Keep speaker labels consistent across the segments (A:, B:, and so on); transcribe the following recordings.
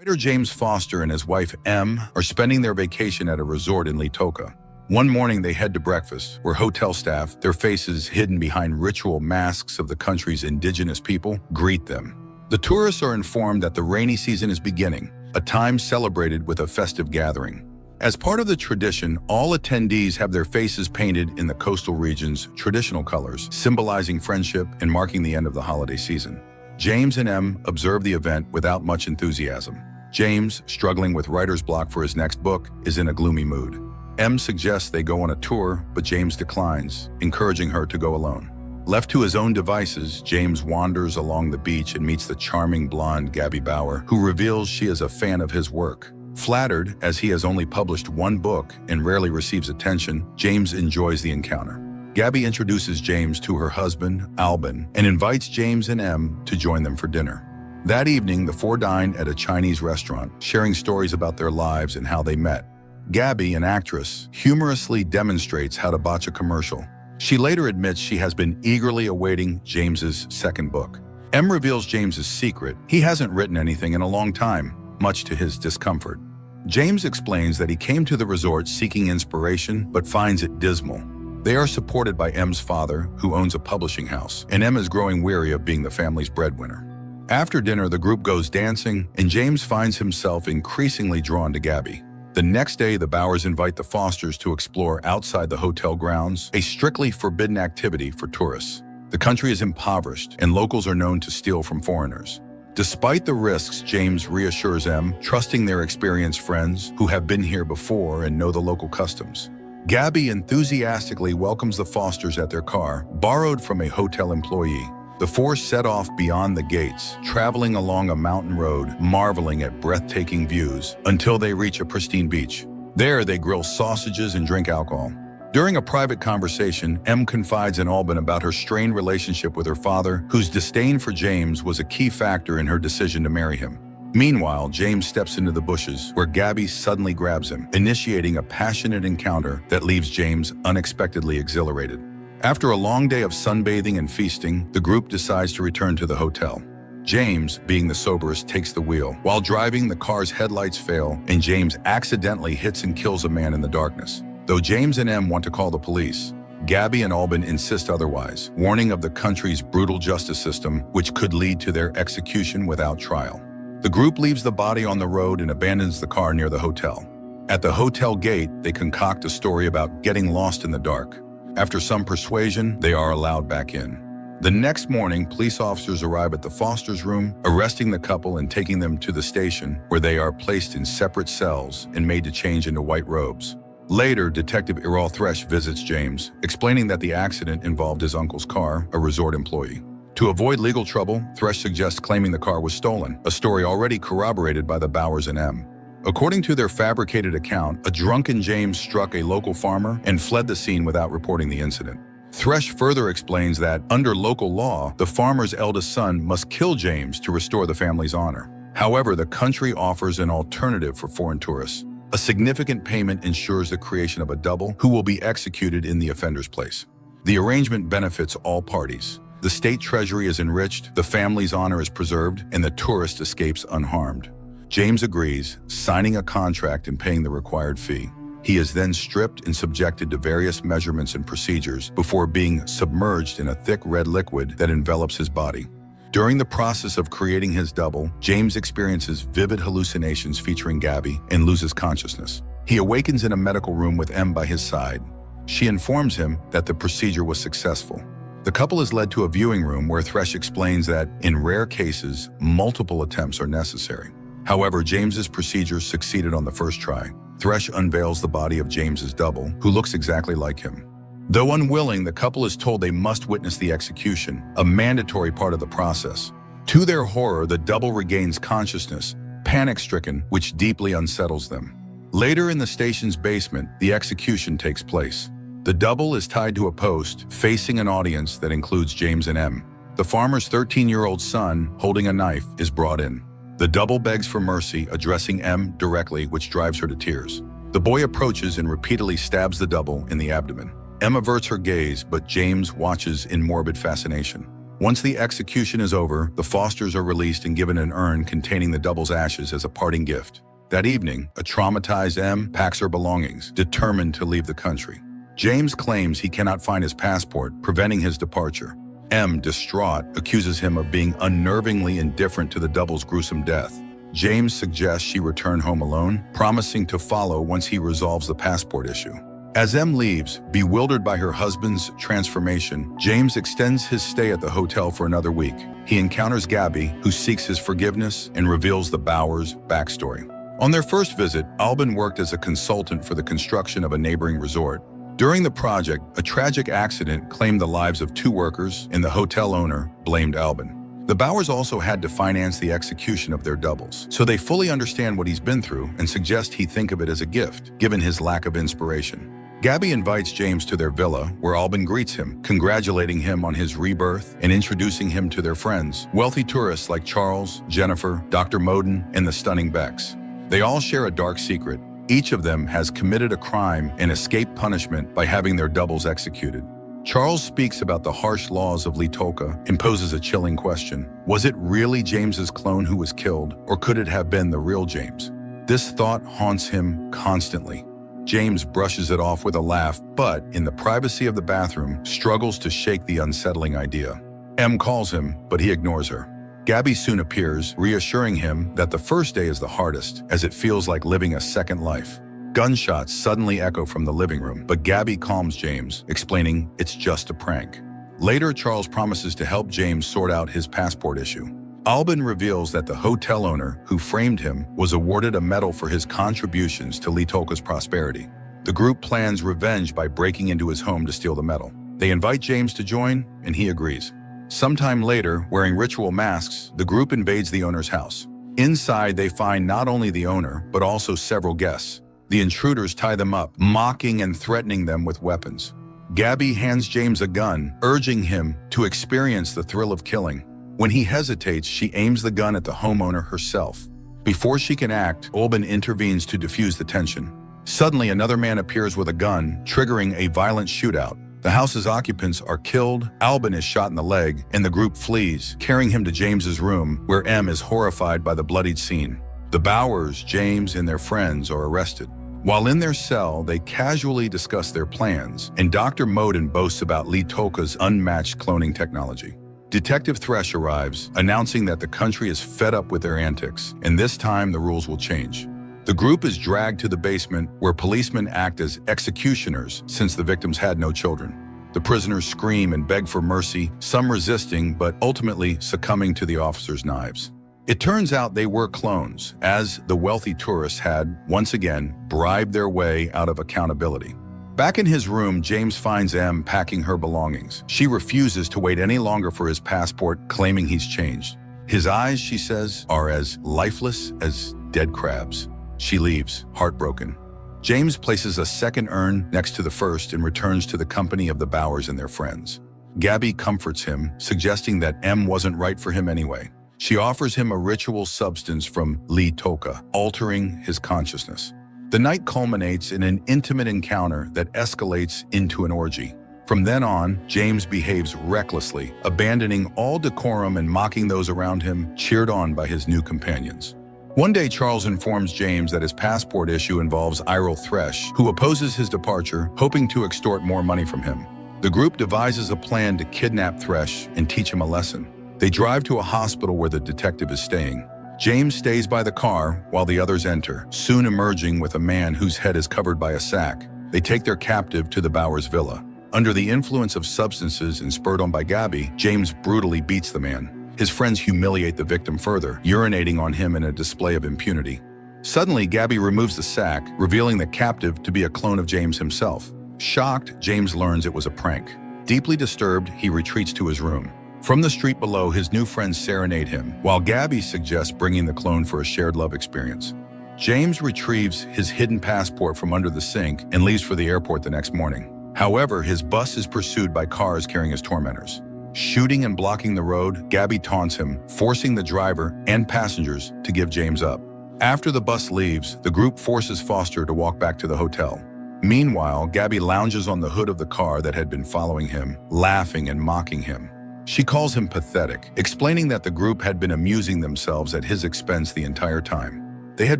A: Writer James Foster and his wife Em are spending their vacation at a resort in Litoka. One morning they head to breakfast, where hotel staff, their faces hidden behind ritual masks of the country's indigenous people, greet them. The tourists are informed that the rainy season is beginning, a time celebrated with a festive gathering. As part of the tradition, all attendees have their faces painted in the coastal region's traditional colors, symbolizing friendship and marking the end of the holiday season. James and Em observe the event without much enthusiasm. James, struggling with writer's block for his next book, is in a gloomy mood. Em suggests they go on a tour, but James declines, encouraging her to go alone. Left to his own devices, James wanders along the beach and meets the charming blonde Gabby Bauer, who reveals she is a fan of his work. Flattered, as he has only published one book and rarely receives attention, James enjoys the encounter. Gabby introduces James to her husband, Albin, and invites James and Em to join them for dinner. That evening, the four dine at a Chinese restaurant, sharing stories about their lives and how they met. Gabby, an actress, humorously demonstrates how to botch a commercial. She later admits she has been eagerly awaiting James's second book. Em reveals James's secret: he hasn't written anything in a long time, much to his discomfort. James explains that he came to the resort seeking inspiration, but finds it dismal. They are supported by Em's father, who owns a publishing house, and Em is growing weary of being the family's breadwinner. After dinner, the group goes dancing, and James finds himself increasingly drawn to Gabby. The next day, the Bauers invite the Fosters to explore outside the hotel grounds, a strictly forbidden activity for tourists. The country is impoverished, and locals are known to steal from foreigners. Despite the risks, James reassures Em, trusting their experienced friends who have been here before and know the local customs. Gabby enthusiastically welcomes the Fosters at their car, borrowed from a hotel employee. The four set off beyond the gates, traveling along a mountain road, marveling at breathtaking views, until they reach a pristine beach. There, they grill sausages and drink alcohol. During a private conversation, Em confides in Albin about her strained relationship with her father, whose disdain for James was a key factor in her decision to marry him. Meanwhile, James steps into the bushes, where Gabby suddenly grabs him, initiating a passionate encounter that leaves James unexpectedly exhilarated. After a long day of sunbathing and feasting, the group decides to return to the hotel. James, being the soberest, takes the wheel. While driving, the car's headlights fail, and James accidentally hits and kills a man in the darkness. Though James and Em want to call the police, Gabby and Albin insist otherwise, warning of the country's brutal justice system, which could lead to their execution without trial. The group leaves the body on the road and abandons the car near the hotel. At the hotel gate, they concoct a story about getting lost in the dark. After some persuasion, they are allowed back in. The next morning, police officers arrive at the Foster's room, arresting the couple and taking them to the station, where they are placed in separate cells and made to change into white robes. Later, Detective Errol Thresh visits James, explaining that the accident involved his uncle's car, a resort employee. To avoid legal trouble, Thresh suggests claiming the car was stolen, a story already corroborated by the Bauers and Em. According to their fabricated account, a drunken James struck a local farmer and fled the scene without reporting the incident. Thresh further explains that, under local law, the farmer's eldest son must kill James to restore the family's honor. However, the country offers an alternative for foreign tourists. A significant payment ensures the creation of a double who will be executed in the offender's place. The arrangement benefits all parties. The state treasury is enriched, the family's honor is preserved, and the tourist escapes unharmed. James agrees, signing a contract and paying the required fee. He is then stripped and subjected to various measurements and procedures before being submerged in a thick red liquid that envelops his body. During the process of creating his double, James experiences vivid hallucinations featuring Gabby and loses consciousness. He awakens in a medical room with Em by his side. She informs him that the procedure was successful. The couple is led to a viewing room where Thresh explains that, in rare cases, multiple attempts are necessary. However, James's procedure succeeded on the first try. Thresh unveils the body of James's double, who looks exactly like him. Though unwilling, the couple is told they must witness the execution, a mandatory part of the process. To their horror, the double regains consciousness, panic-stricken, which deeply unsettles them. Later in the station's basement, the execution takes place. The double is tied to a post, facing an audience that includes James and Em. The farmer's 13-year-old son, holding a knife, is brought in. The double begs for mercy, addressing Em directly, which drives her to tears. The boy approaches and repeatedly stabs the double in the abdomen. Em averts her gaze, but James watches in morbid fascination. Once the execution is over, the Fosters are released and given an urn containing the double's ashes as a parting gift. That evening, a traumatized M packs her belongings, determined to leave the country. James claims he cannot find his passport, preventing his departure. M, distraught, accuses him of being unnervingly indifferent to the double's gruesome death. James suggests she return home alone, promising to follow once he resolves the passport issue. As M leaves, bewildered by her husband's transformation, James extends his stay at the hotel for another week. He encounters Gabby, who seeks his forgiveness and reveals the Bowers' backstory. On their first visit, Albin worked as a consultant for the construction of a neighboring resort. During the project, a tragic accident claimed the lives of 2 workers, and the hotel owner blamed Albin. The Bowers also had to finance the execution of their doubles, so they fully understand what he's been through and suggest he think of it as a gift, given his lack of inspiration. Gabby invites James to their villa, where Albin greets him, congratulating him on his rebirth and introducing him to their friends, wealthy tourists like Charles, Jennifer, Dr. Moden, and the stunning Bex. They all share a dark secret. Each of them has committed a crime and escaped punishment by having their doubles executed. Charles speaks about the harsh laws of Litolka and poses a chilling question. Was it really James's clone who was killed, or could it have been the real James? This thought haunts him constantly. James brushes it off with a laugh, but, in the privacy of the bathroom, struggles to shake the unsettling idea. M calls him, but he ignores her. Gabby soon appears, reassuring him that the first day is the hardest, as it feels like living a second life. Gunshots suddenly echo from the living room, but Gabby calms James, explaining it's just a prank. Later, Charles promises to help James sort out his passport issue. Albin reveals that the hotel owner who framed him was awarded a medal for his contributions to Litolka's prosperity. The group plans revenge by breaking into his home to steal the medal. They invite James to join, and he agrees. Sometime later, wearing ritual masks, the group invades the owner's house. Inside, they find not only the owner, but also several guests. The intruders tie them up, mocking and threatening them with weapons. Gabby hands James a gun, urging him to experience the thrill of killing. When he hesitates, she aims the gun at the homeowner herself. Before she can act, Albin intervenes to defuse the tension. Suddenly, another man appears with a gun, triggering a violent shootout. The house's occupants are killed, Albin is shot in the leg, and the group flees, carrying him to James's room, where M is horrified by the bloodied scene. The Bowers, James, and their friends are arrested. While in their cell, they casually discuss their plans, and Dr. Moden boasts about Litolka's unmatched cloning technology. Detective Thresh arrives, announcing that the country is fed up with their antics, and this time the rules will change. The group is dragged to the basement, where policemen act as executioners since the victims had no children. The prisoners scream and beg for mercy, some resisting but ultimately succumbing to the officers' knives. It turns out they were clones, as the wealthy tourists had, once again, bribed their way out of accountability. Back in his room, James finds M packing her belongings. She refuses to wait any longer for his passport, claiming he's changed. His eyes, she says, are as lifeless as dead crabs. She leaves, heartbroken. James places a second urn next to the first and returns to the company of the Bowers and their friends. Gabby comforts him, suggesting that M wasn't right for him anyway. She offers him a ritual substance from Litolka, altering his consciousness. The night culminates in an intimate encounter that escalates into an orgy. From then on, James behaves recklessly, abandoning all decorum and mocking those around him, cheered on by his new companions. One day, Charles informs James that his passport issue involves Iril Thresh, who opposes his departure, hoping to extort more money from him. The group devises a plan to kidnap Thresh and teach him a lesson. They drive to a hospital where the detective is staying. James stays by the car while the others enter, soon emerging with a man whose head is covered by a sack. They take their captive to the Bowers' villa. Under the influence of substances and spurred on by Gabby, James brutally beats the man. His friends humiliate the victim further, urinating on him in a display of impunity. Suddenly, Gabby removes the sack, revealing the captive to be a clone of James himself. Shocked, James learns it was a prank. Deeply disturbed, he retreats to his room. From the street below, his new friends serenade him, while Gabby suggests bringing the clone for a shared love experience. James retrieves his hidden passport from under the sink and leaves for the airport the next morning. However, his bus is pursued by cars carrying his tormentors. Shooting and blocking the road, Gabby taunts him, forcing the driver and passengers to give James up. After the bus leaves, the group forces Foster to walk back to the hotel. Meanwhile, Gabby lounges on the hood of the car that had been following him, laughing and mocking him. She calls him pathetic, explaining that the group had been amusing themselves at his expense the entire time. They had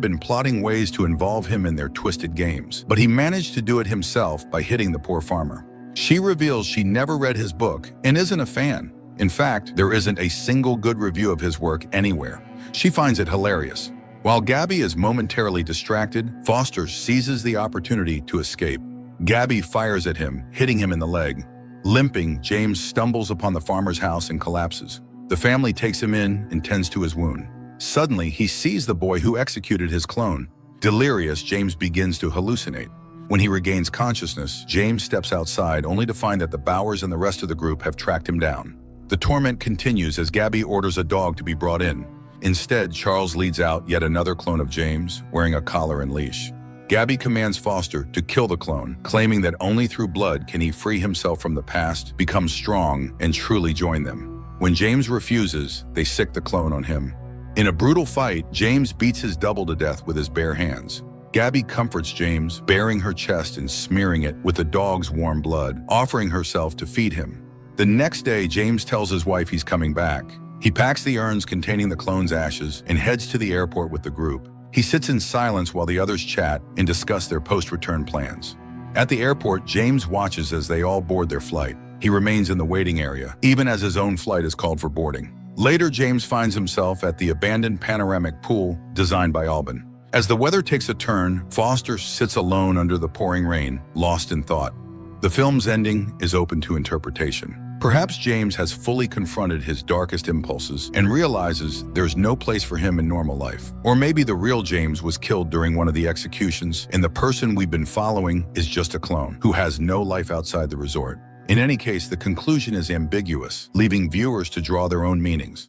A: been plotting ways to involve him in their twisted games, but he managed to do it himself by hitting the poor farmer. She reveals she never read his book and isn't a fan. In fact, there isn't a single good review of his work anywhere. She finds it hilarious. While Gabby is momentarily distracted, Foster seizes the opportunity to escape. Gabby fires at him, hitting him in the leg. Limping, James stumbles upon the farmer's house and collapses. The family takes him in and tends to his wound. Suddenly, he sees the boy who executed his clone. Delirious, James begins to hallucinate. When he regains consciousness, James steps outside only to find that the Bowers and the rest of the group have tracked him down. The torment continues as Gabby orders a dog to be brought in. Instead, Charles leads out yet another clone of James, wearing a collar and leash. Gabby commands Foster to kill the clone, claiming that only through blood can he free himself from the past, become strong, and truly join them. When James refuses, they sick the clone on him. In a brutal fight, James beats his double to death with his bare hands. Gabby comforts James, baring her chest and smearing it with the dog's warm blood, offering herself to feed him. The next day, James tells his wife he's coming back. He packs the urns containing the clone's ashes and heads to the airport with the group. He sits in silence while the others chat and discuss their post-return plans. At the airport, James watches as they all board their flight. He remains in the waiting area, even as his own flight is called for boarding. Later, James finds himself at the abandoned panoramic pool designed by Alban. As the weather takes a turn, Foster sits alone under the pouring rain, lost in thought. The film's ending is open to interpretation. Perhaps James has fully confronted his darkest impulses and realizes there's no place for him in normal life. Or maybe the real James was killed during one of the executions, and the person we've been following is just a clone who has no life outside the resort. In any case, the conclusion is ambiguous, leaving viewers to draw their own meanings.